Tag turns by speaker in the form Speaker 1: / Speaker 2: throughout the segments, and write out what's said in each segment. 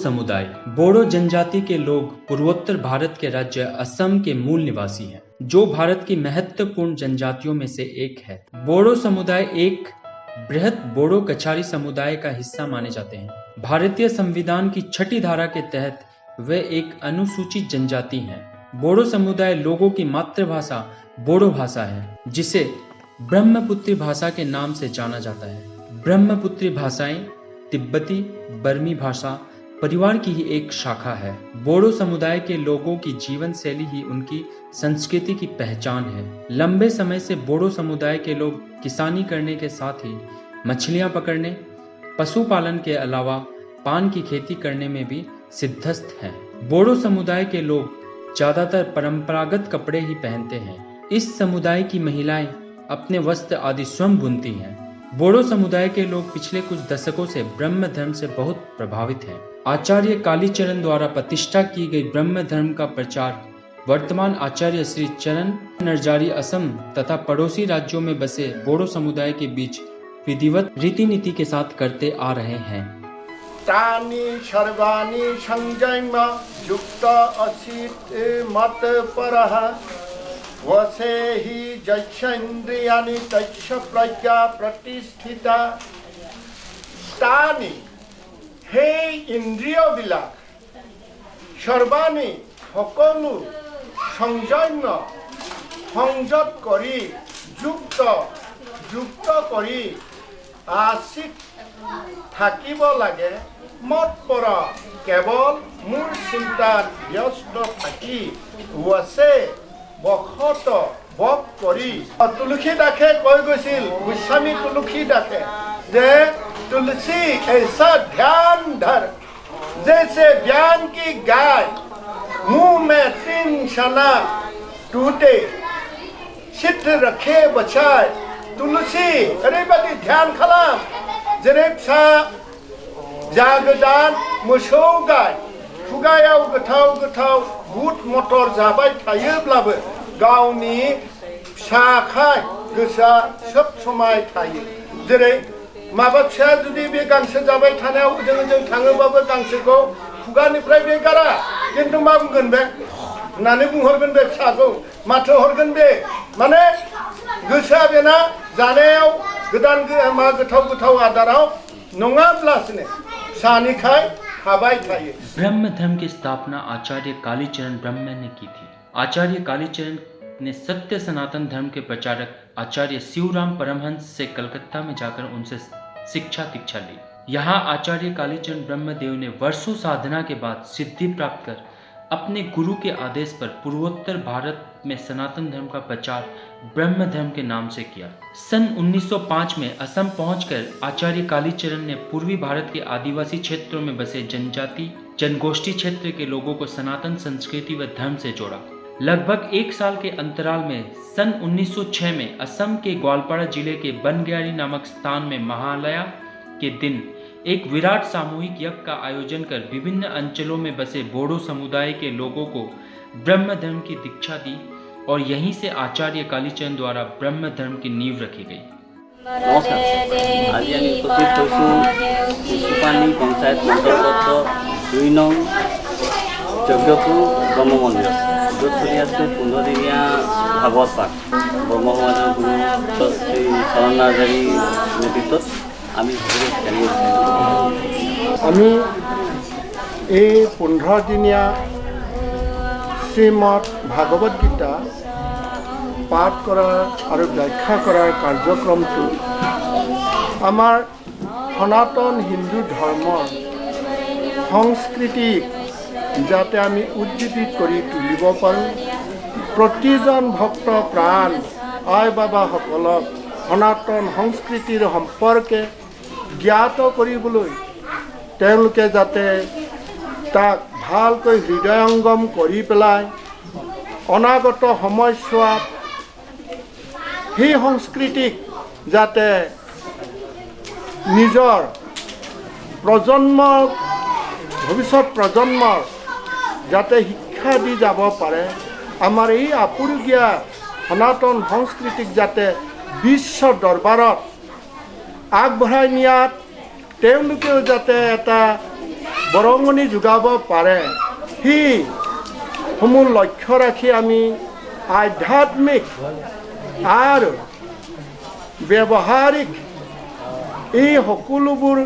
Speaker 1: समुदाय। बोडो जनजाति के लोग पूर्वोत्तर भारत के राज्य असम के मूल निवासी हैं, जो भारत की महत्वपूर्ण जनजातियों में से एक है। बोडो समुदाय एक बृहत बोडो कछारी समुदाय का हिस्सा माने जाते हैं। भारतीय संविधान की 6ठी धारा के तहत वे एक अनुसूचित जनजाति हैं। बोडो समुदाय लोगों की मातृभाषा बोडो भाषा है, जिसे ब्रह्मपुत्री भाषा के नाम से जाना जाता है। ब्रह्मपुत्री भाषाएं तिब्बती बर्मी भाषा परिवार की ही एक शाखा है। बोडो समुदाय के लोगों की जीवन शैली ही उनकी संस्कृति की पहचान है। लंबे समय से बोडो समुदाय के लोग किसानी करने के साथ ही मछलियां पकड़ने, पशुपालन के अलावा पान की खेती करने में भी सिद्धस्थ हैं। बोडो समुदाय के लोग ज्यादातर परंपरागत कपड़े ही पहनते हैं। इस समुदाय की महिलाएं अपने वस्त्र आदि स्वयं बुनती हैं। बोडो समुदाय के लोग पिछले कुछ दशकों से ब्रह्म धर्म से बहुत प्रभावित हैं। आचार्य कालीचरण द्वारा प्रतिष्ठा की गई ब्रह्म धर्म का प्रचार वर्तमान आचार्य श्री चरण नरजारी असम तथा पड़ोसी राज्यों में बसे बोडो समुदाय के बीच विधिवत रीति नीति के साथ करते आ रहे हैं।
Speaker 2: तानि सर्वाणि संयम युक्त असित मत परः वसे हि जैसेन्द्रियाणि तस्य प्रज्ञा प्रतिष्ठिता। तानि हे इन्द्रियবিলাক सर्वाणि সকলো সংযম সংযত কৰি যুক্ত কৰি আশিক থাকিব লাগে। মত পৰা কেৱল মোৰ চিন্তাত ব্যস্ত থাকি আছে বখত বক কৰি। তুলসী দাসে কৈ গৈছিল, গোস্বামী তুলসী দাসে, যে तुलसी ऐसा ध्यान धर जैसे ज्ञान की गाय मुंह में 3 सना टूटे सिद्ध रखे बचाए। तुलसी ओरैबायदि ध्यान खालाम जेरै फिसा जागोदान मोसौ गाय खुगायाव गोथाव गोथाव बुट मटर जाबाय थायोब्लाबो गावनि फिसाखाय गोसोआ सब समाय थायो। जेरै माबा फिसा जुदि बे गांसो जाबाय थानायाव जों थाङोबाबो गांसोखौ खुगानिफ्राय बे गारा, खिन्थु मा बुंगोन बे होननानै बुंहरगोन बे फिसाखौ, माथो हरगोन बे, माने गोसोआ बेना जानायाव गोदान गोथाव गोथाव आदाराव नङाब्लासिनो फिसानिखाय थाबाय थायो।
Speaker 1: ब्रह्म धर्म की स्थापना आचार्य कालीचरण ब्रह्म ने की थी। आचार्य कालीचरण ने सत्य सनातन धर्म के प्रचारक आचार्य शिवराम परमहंस से कलकत्ता में जाकर उनसे शिक्षा दीक्षा ली। यहाँ आचार्य कालीचरण ब्रह्मदेव ने वर्षों साधना के बाद सिद्धि प्राप्त कर अपने गुरु के आदेश पर पूर्वोत्तर भारत में सनातन धर्म का प्रचार ब्रह्म धर्म के नाम से किया। सन 1905 में असम पहुंचकर आचार्य कालीचरण ने पूर्वी भारत के आदिवासी क्षेत्रों में बसे जनजाति जनगोष्ठी क्षेत्र के लोगों को सनातन संस्कृति व धर्म से जोड़ा। लगभग 1 साल के अंतराल में सन 1906 में असम के ग्वालपाड़ा जिले के बनग्यारी नामक स्थान में महालया के दिन एक विराट सामूहिक यज्ञ का आयोजन कर विभिन्न अंचलों में बसे बोडो समुदाय के लोगों को ब्रह्म धर्म की दीक्षा दी और यहीं से आचार्य कालीचरण द्वारा ब्रह्म धर्म की नींव रखी गई।
Speaker 3: नमस्कार, आज आम उपस्थित शिशुपानी पंचायत अंतर्गत 2 नং यज्ञपुर ब्रह्म मंदिर जो चलि आसे 15 दिनिया भागवत पाठ ब्रह्म समाजर गुरु श्री चरण नार्जारी नेतृत्व আমি
Speaker 2: এই 15 দিনীয়া শ্ৰীমদ ভাগৱত গীতা পাঠ কৰাৰ আৰু ব্যাখ্যা কৰাৰ কাৰ্যক্ৰমটো আমাৰ সনাতন হিন্দু ধৰ্মৰ সংস্কৃতিক যাতে আমি উজ্জীৱিত কৰি তুলিব পাৰোঁ, প্ৰতিজন ভক্ত প্ৰাণ আই বাবাসকলক সনাতন সংস্কৃতিৰ সম্পৰ্কে জ্ঞাত কৰিবলৈ তেওঁলোকে যাতে তাক ভালকৈ হৃদয়ঙ্গম কৰি পেলাই অনাগত সময়ছোৱাত সেই সংস্কৃতিক যাতে নিজৰ ভৱিষ্যত প্ৰজন্মৰ যাতে শিক্ষা দি যাব পাৰে। আমাৰ এই আপুৰুগীয়া সনাতন সংস্কৃতিক যাতে বিশ্ব দৰবাৰত আগবঢ়াই নিয়াত তেওঁলোকেও যাতে এটা বৰঙণি যোগাব পাৰে সেই সমূহ লক্ষ্য ৰাখি আমি আধ্যাত্মিক আৰু ব্যৱহাৰিক এই সকলোবোৰ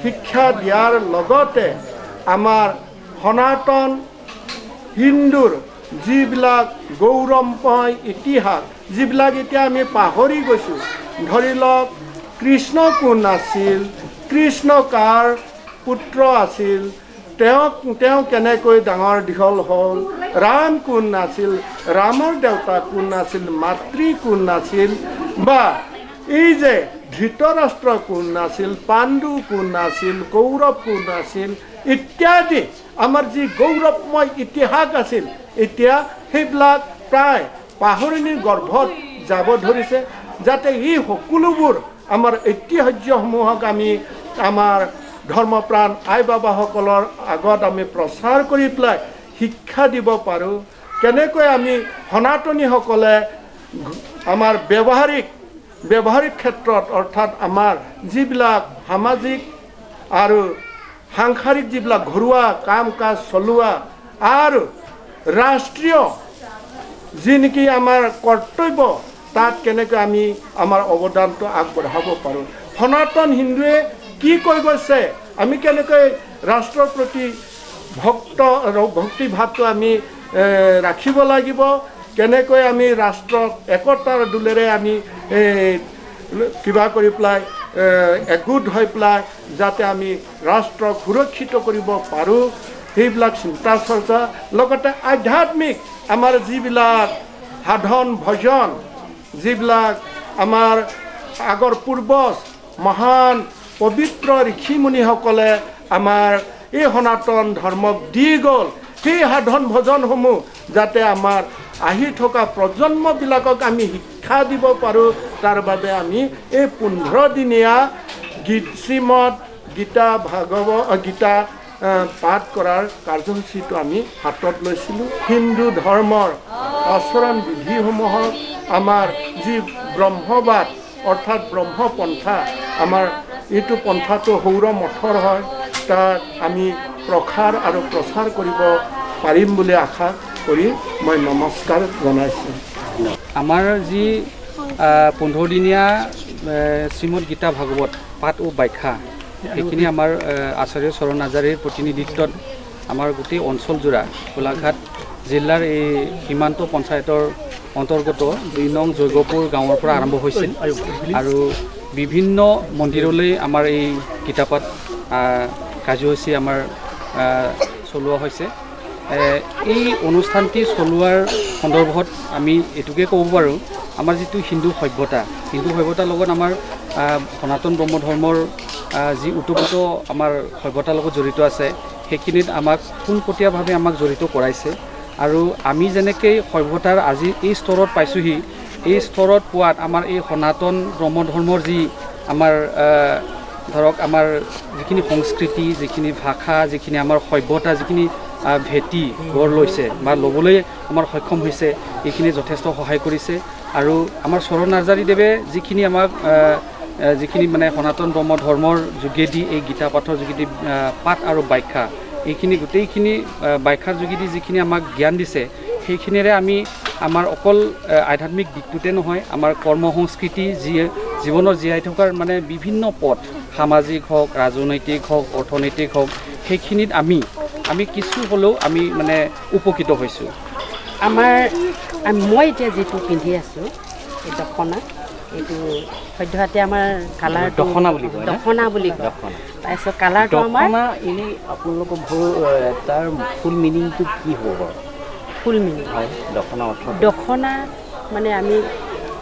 Speaker 2: শিক্ষা দিয়াৰ লগতে আমাৰ সনাতন হিন্দুৰ যিবিলাক গৌৰৱময় ইতিহাস যিবিলাক এতিয়া আমি পাহৰি গৈছোঁ ধৰি লওক কৃষ্ণ কোন আছিল কৃষ্ণ কাৰ পুত্ৰ আছিল তেওঁ কেনেকৈ ডাঙৰ দীঘল হ'ল ৰাম কোন আছিল ৰামৰ দেউতা কোন আছিল মাতৃ কোন আছিল বা এই যে ধৃতৰাষ্ট্ৰ কোন আছিল পাণ্ডু কোন আছিল কৌৰৱ কোন আছিল ইত্যাদি আমাৰ যি গৌৰৱময় ইতিহাস আছিল এতিয়া সেইবিলাক প্ৰায় পাহৰণিৰ গৰ্ভত যাব ধৰিছে যাতে এই সকলোবোৰ আমাৰ ঐতিহ্যসমূহক আমি আমাৰ ধৰ্মপ্ৰাণ আই বাবাসকলৰ আগত আমি প্ৰচাৰ কৰি পেলাই শিক্ষা দিব পাৰোঁ কেনেকৈ আমি সনাতনীসকলে আমাৰ ব্যৱহাৰিক ক্ষেত্ৰত অৰ্থাৎ আমাৰ যিবিলাক সামাজিক আৰু সাংসাৰিক যিবিলাক ঘৰুৱা কাম কাজ চলোৱা আৰু ৰাষ্ট্ৰীয় যি নেকি আমাৰ কৰ্তব্য তাত কেনেকৈ আমি আমাৰ অৱদানটো আগবঢ়াব পাৰোঁ সনাতন হিন্দুৱে কি কৈ গৈছে আমি কেনেকৈ ৰাষ্ট্ৰৰ প্ৰতি ভক্তিভাৱটো আমি ৰাখিব লাগিব কেনেকৈ আমি ৰাষ্ট্ৰক একতাৰ দোলেৰে আমি কিবা কৰি পেলাই একগোট হৈ পেলাই যাতে আমি ৰাষ্ট্ৰক সুৰক্ষিত কৰিব পাৰোঁ সেইবিলাক চিন্তা চৰ্চা লগতে আধ্যাত্মিক আমাৰ যিবিলাক সাধন ভজন যিবিলাক আমাৰ আগৰ পূৰ্বজ মহান পবিত্ৰ ঋষিমুনিসকলে আমাৰ এই সনাতন ধৰ্মক দি গ'ল সেই সাধন ভজনসমূহ যাতে আমাৰ আহি থকা প্ৰজন্মবিলাকক আমি শিক্ষা দিব পাৰোঁ তাৰ বাবে আমি এই 15 দিনীয়া শ্ৰীমদ গীতা গীতা পাঠ কৰাৰ কাৰ্যসূচীটো আমি হাতত লৈছিলোঁ হিন্দু ধৰ্মৰ আচৰণ বিধিসমূহক আমাৰ যি ব্ৰহ্মবাদ অৰ্থাৎ ব্ৰহ্মপন্থা আমাৰ এইটো পন্থাটো সৌৰ মঠৰ হয় তাক আমি প্ৰসাৰ আৰু প্ৰচাৰ কৰিব পাৰিম বুলি আশা কৰি মই নমস্কাৰ জনাইছোঁ
Speaker 4: আমাৰ যি 15 দিনীয়া শ্ৰীমদ গীতা ভাগৱত পাঠ ও ব্যাখ্যা সেইখিনি আমাৰ আচাৰ্য চৰণ আজাৰীৰ প্ৰতিনিধিত্বত আমাৰ গোটেই অঞ্চলজোৰা গোলাঘাট জিলাৰ এই সীমান্ত পঞ্চায়তৰ অন্তৰ্গত 2 নং জৈগপুৰ গাঁৱৰ পৰা আৰম্ভ হৈছিল আৰু বিভিন্ন মন্দিৰলৈ আমাৰ এই গীতাপাঠ কাৰ্যসূচী আমাৰ চলোৱা হৈছে এই অনুষ্ঠানটি চলোৱাৰ সন্দৰ্ভত আমি এটুকুৱে ক'ব পাৰোঁ আমাৰ যিটো হিন্দু সভ্যতাৰ লগত আমাৰ সনাতন ব্ৰহ্ম ধৰ্মৰ যি ওতঃপ্ৰোত আমাৰ সভ্যতাৰ লগত জড়িত আছে সেইখিনিত আমাক পোনপটীয়াভাৱে আমাক জড়িত কৰাইছে আৰু আমি যেনেকৈ সভ্যতাৰ আজি এই স্তৰত পাইছোঁহি এই স্তৰত পোৱাত আমাৰ এই সনাতন ব্ৰহ্ম ধৰ্মৰ যি আমাৰ ধৰক আমাৰ যিখিনি সংস্কৃতি যিখিনি ভাষা যিখিনি আমাৰ সভ্যতা যিখিনি ভেটি গঢ় লৈছে বা ল'বলৈ আমাৰ সক্ষম হৈছে এইখিনি যথেষ্ট সহায় কৰিছে আৰু আমাৰ চৰণ আজাৰীদেৱে যিখিনি আমাক যিখিনি মানে সনাতন ব্ৰহ্ম ধৰ্মৰ যোগেদি এই গীতা পাঠৰ যোগেদি পাঠ আৰু ব্যাখ্যা এইখিনি গোটেইখিনি ব্যাখ্যাৰ যোগেদি যিখিনি আমাক জ্ঞান দিছে সেইখিনিৰে আমি আমাৰ অকল আধ্যাত্মিক দিশটোতে নহয় আমাৰ কৰ্ম সংস্কৃতি জীৱনৰ জীয়াই থকাৰ মানে বিভিন্ন পথ সামাজিক হওক ৰাজনৈতিক হওক অৰ্থনৈতিক হওক সেইখিনিত আমি কিছু হ'লেও আমি মানে উপকৃত হৈছোঁ
Speaker 5: মই এতিয়া যিটো পিন্ধি আছোঁ এই দখনা এইটো সদ্যহতে আমাৰ কালাৰ
Speaker 4: দখনা বুলি কয়
Speaker 5: দখনা বুলি কয় তাৰপিছত কালাৰটো আমাৰ
Speaker 4: এনেই আপোনালোকৰ তাৰ ফুল মিনিংটো কি হ'ব বাৰু
Speaker 5: ফুল মিনিং
Speaker 4: হয় দখনা অৰ্থ
Speaker 5: দখনা মানে আমি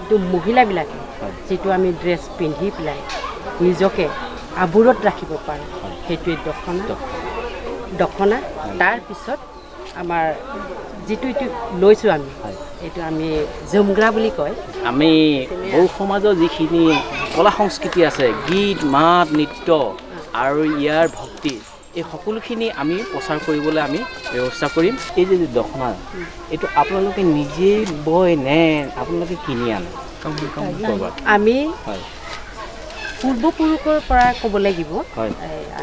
Speaker 5: এইটো মহিলাবিলাকে যিটো আমি ড্ৰেছ পিন্ধি পেলাই নিজকে আৱোৰত ৰাখিব পাৰোঁ সেইটোৱে দখনা তাৰপিছত আমাৰ যিটো লৈছোঁ আমি এইটো আমি জমগ্ৰা বুলি কয়
Speaker 6: আমি বড়ো সমাজৰ যিখিনি কলা সংস্কৃতি আছে গীত মাত নৃত্য আৰু ইয়াৰ ভক্তি এই সকলোখিনি আমি প্ৰচাৰ কৰিবলৈ আমি ব্যৱস্থা কৰিম এই যে দখনা এইটো আপোনালোকে নিজেই বয় নে আপোনালোকে কিনি আনে
Speaker 5: আমি পূৰ্বপুৰুষৰ পৰা ক'ব লাগিব
Speaker 6: হয়।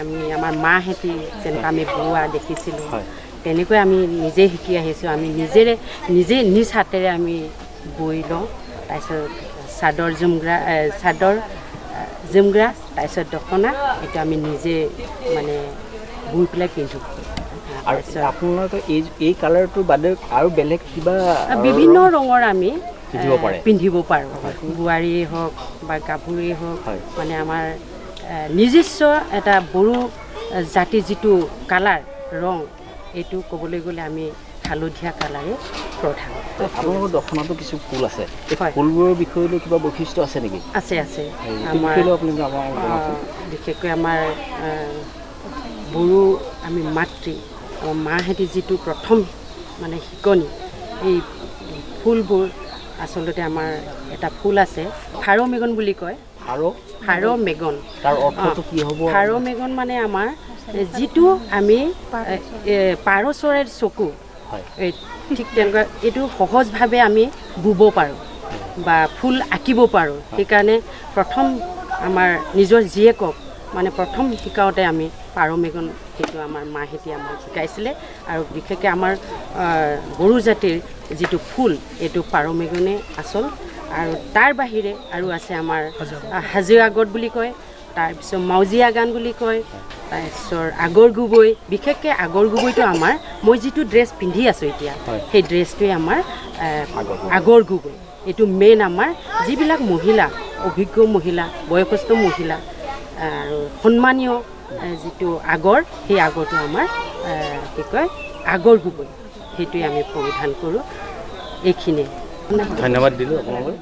Speaker 5: আমি আমাৰ মাহেঁতি যেনেকৈ আমি বোৱা দেখিছিলোঁ
Speaker 6: হয়।
Speaker 5: তেনেকৈ আমি নিজে শিকি আহিছোঁ আমি নিজে নিজ হাতেৰে আমি বৈ লওঁ তাৰপিছত চাদৰ জুমগ্ৰা তাৰপিছত দখনা এইটো আমি নিজে মানে বৈ পেলাই পিন্ধোঁ
Speaker 6: আৰু আপোনালোকে এই কালাৰটোৰ বাদে আৰু বেলেগ কিবা
Speaker 5: বিভিন্ন ৰঙৰ আমি
Speaker 6: পিন্ধিব পাৰে
Speaker 5: পিন্ধিব পাৰোঁ বোৱাৰীয়ে হওক বা গাভৰুৱেই হওক
Speaker 6: হয়।
Speaker 5: মানে আমাৰ নিজস্ব এটা বড়ো জাতিৰ যিটো কালাৰ ৰং এইটো ক'বলৈ গ'লে আমি হালধীয়া কালাৰে প্ৰধান
Speaker 6: আপোনালোকৰ দখনাতো কিছু ফুল আছে এই
Speaker 5: হয়।
Speaker 6: ফুলবোৰৰ বিষয়লৈ কিবা বৈশিষ্ট্য আছে নেকি
Speaker 5: আছে
Speaker 6: এই
Speaker 5: আমাৰ
Speaker 6: বিষয়লৈ আপুনি আমাক জনাওকচোন।
Speaker 5: বিশেষকৈ আমাৰ বড়ো আমি মাতৃ আমাৰ মাহেঁতি যিটো প্ৰথম মানে শিকনি এই ফুলবোৰ আচলতে আমাৰ এটা ফুল আছে ফাৰ মেগন বুলি কয়
Speaker 6: আৰু
Speaker 5: ফাৰ মেগন
Speaker 6: তাৰ অৰ্থটো কি হ'ব
Speaker 5: ফাৰ মেগন মানে আমাৰ যিটো আমি পাৰ চৰাইৰ চকু
Speaker 6: হয়।
Speaker 5: ঠিক তেনেকুৱা এইটো সহজভাৱে আমি বুব পাৰোঁ বা ফুল আঁকিব পাৰোঁ সেইকাৰণে প্ৰথম আমাৰ নিজৰ জীয়েকক মানে প্ৰথম শিকাওঁতে আমি পাৰ মেগন সেইটো আমাৰ মাহেঁতি আমাক শিকাইছিলে আৰু বিশেষকৈ আমাৰ বড়ো জাতিৰ যিটো ফুল এইটো পাৰ মেগনে আচল আৰু তাৰ বাহিৰে আৰু আছে আমাৰ হাজো আগত বুলি কয় তাৰপিছত মাউজীয়া গান বুলি কয় তাৰপিছত আগৰ গুবৈ বিশেষকৈ আগৰ গুবৈটো আমাৰ মই যিটো ড্ৰেছ পিন্ধি আছোঁ এতিয়া সেই ড্ৰেছটোৱে আমাৰ আগৰ গুবৈ এইটো মেইন আমাৰ যিবিলাক মহিলা অভিজ্ঞ মহিলা বয়সস্থ মহিলা আৰু সন্মানীয় যিটো আগৰ সেই আগৰটো আমাৰ কি কয় আগৰ গুবৈ সেইটোৱে আমি পৰিধান কৰোঁ এইখিনিয়ে
Speaker 6: ধন্যবাদ দিলোঁ আপোনালোক